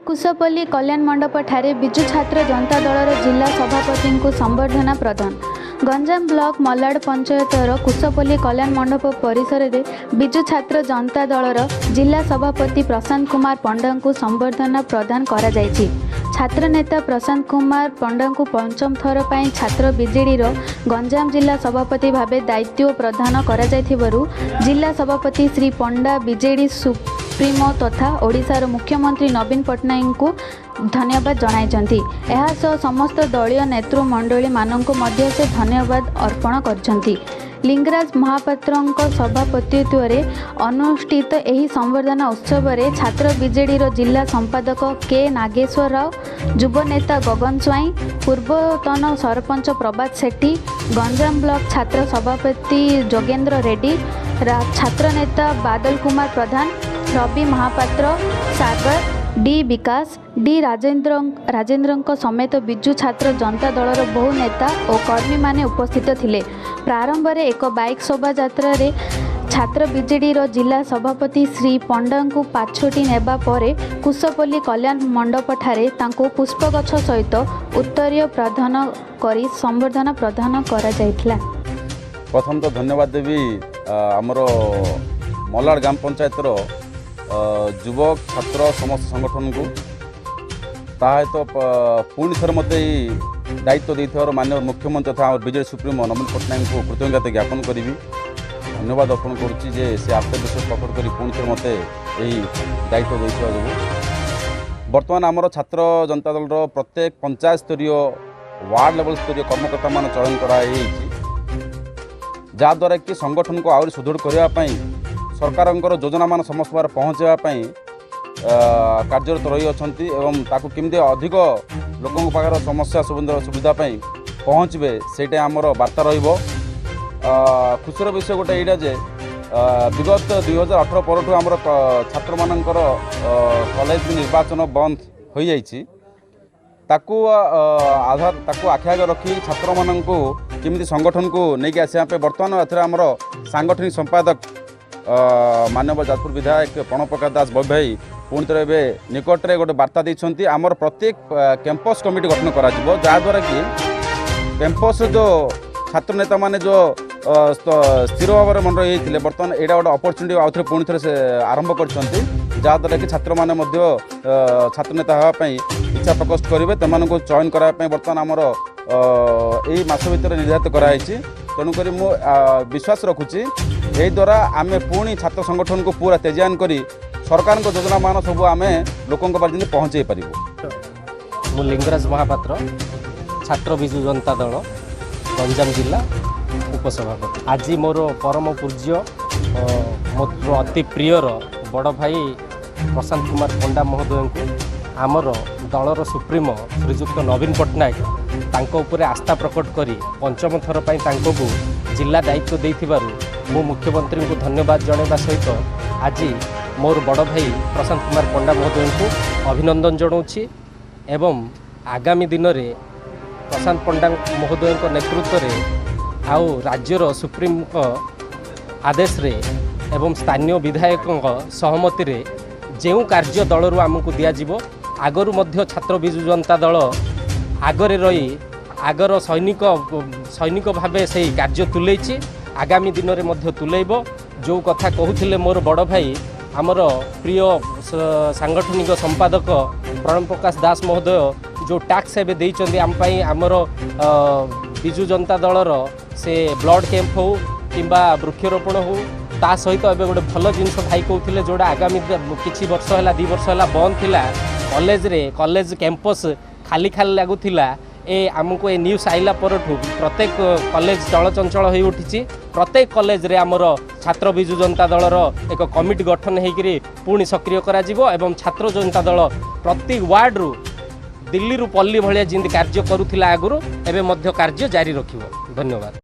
कुशपल्ली कल्याण मंडप ठारे बिजु छात्र जनता दलर जिला सभापति को संबर्धना प्रदान। गंजाम ब्लॉक मल्लाड पंचायतर कुशपल्ली कल्याण मंडप परिसर में बिजु छात्र जनता दलर जिला सभापति प्रशांत कुमार पंडा को संबर्धना प्रदान करा जायछि। छात्र नेता प्रशांत कुमार पंडा को पंचम थर पर छात्र बीजेडी गंजाम जिला सभापति भावे दायित्व प्रदान करा जायथिबारु जिला सभापति श्री पंडा बीजेडी सुप्रीमो तथा ओडिशार मुख्यमंत्री नवीन पट्टनायक को धन्यवाद जणाइछन्ति। एहासह समस्त दलीय नेतृमंडली मानक मध्य से धन्यवाद अर्पण करछन्ति। लिंगराज महापात्रଙ୍କ सभापतित्वरे अनुष्ठित एही संबर्धना उत्सव रे छात्र बीजेडी जिला संपादक के नागेश्वर राव, युव नेता गगन स्वाई, पूर्वतन सरपंच प्रभात सेठी, गंजाम ब्लॉक छात्र सभापति जोगेंद्र रेड्डी, छात्र नेता बादल कुमार प्रधान, रवि महापात्र, सागर डी विकास, डी राजेंद्र समेत बिजु छात्र जनता दलर बहु नेता और कर्मी माने उपस्थित थिले। प्रारंभ में एक बाइक शोभा यात्रा रे छात्र बीजेडी जिला सभापति श्री पंडा को पाछोटी नेबा परे कुशपल्ली कल्याण मंडप ठारे तांको पुष्पगछ सहित उत्तरीय प्रदान करी संबर्धना प्रदान करा जायथिला। प्रथम तो धन्यवाद देवी आमर मल्लाड ग्राम पंचायतर युवक छात्र समस्त संगठन को ताहे तो पुणी थर मत दायित्व देथिबार माननीय मुख्यमंत्री तथा बीजेडी सुप्रीमो नवीन पट्टनायक को कृतज्ञता ज्ञापन करी धन्यवाद अर्पण करुच्ची जे से आत्मविश्वास प्रकट कर पुणी थर मत दायित्व देथिबा जो बर्तमान आमर छात्र जनता दल प्रत्येक पंचायत स्तरीय वार्ड लेवल स्तरीय कर्मकर्ता मान चयन कराई जहाद्वारा कि संगठन को आहरी सुदृढ़ करने सरकार योजना मान समस्त बार पहुँचापी कार्यरत रही अच्छा एवं ताकू केमती अधिक लोकों पाखर समस्या सुविधा पहुँचे से आमर वार्ता खुशीर विषय गोटे यहाँ जे विगत 2018 पर आमर छात्र मानकर कॉलेज निर्वाचन बंद हो जाइछि ताकू आधार ताकू आखि आगे रखी छात्र मानन को केमती संगठन को लेकिन आसपे बर्तमान एथरे आमर सांगठनिक संपादक मानव जाजपुर विधायक प्रणप्रकाश दास भाई पुणी थे निकट में गोटे वार्ता देते आमर प्रत्येक कैंपस कमिटी गठन करा जहाद्वारा कि कैंपस जो छात्र नेता माने जो स्थिर भाव में मन रही थे बर्तमान यहाँ गोटे अपरच्युनिटी आउ थे पुणी थे आरंभ कर जहाद्वारा कि छात्र मैंने छात्र नेता होगापी इच्छा प्रकट करेंगे से चयन करने बर्तमान आमर यही मस भर निर्धारित कराई तेणुक विश्वास रखुची यही द्वारा आम पुणी छात्र संगठन को पूरा तेजान करी सरकार योजना मान सब आम लोकों पार्टी पहुँचे पारू। मु लिंगराज महापात्र छात्र बिजु जनता दल गंजाम जिला उपसभापति। आज मोर परम पूज्य मोर अति प्रियर बड़ भाई प्रशांत कुमार पंडा महोदय को आमर दलर सुप्रीमो श्रीजुक्त नवीन पट्टनायक तांको उपरे आस्था प्रकट करी पंचम थर पर तांको को जिला दायित्व देथिबारु मु मुख्यमंत्री को धन्यवाद जणाइबा सहित आज मोर बड़ भाई प्रशांत कुमार पंडा महोदय को अभिनंदन जनाऊँगी एवं आगामी दिन में प्रशांत पंडा महोदय नेतृत्व में आउ राज्यर सुप्रीम आदेश रे एवं स्थानीय विधायक सहमति रे जो कार्य दलरू आमको दिज्व आगरू मध्य छात्र बिजु जनता दल आगरे रही आगर सैनिक भावे से कार्य तुले आगामी दिन में मध्य तुलेब जो कथा कहते मोर बड़ भाई आमर प्रिय सांगठनिक संपादक प्रणप्रकाश दास महोदय जो टैक्स एवं देइचंदी आम पई आमर बिजु जनता दलर से ब्लड कैंप हो किंबा वृक्षरोपण हो ता सहित एवं गोटे भल जिनस भाई कहते जोड़ा आगामी किछि वर्ष है 2 वर्ष है बंद थिला कॉलेज कैंपस खाली खाली लगुला आमको ये न्यूज आइला परठू प्रत्येक कॉलेज चलचंचल हो उठी प्रत्येक कॉलेज रे आमर छात्र बिजु जनता दलर एक कमिटी गठन होकर पुणी सक्रिय करा एवं छात्र जनता दल प्रति वार्ड रु दिल्ली रु पल्ली भाया जमी कार्य करुला आगुरी एवं कार्य जारी रखिब। धन्यवाद।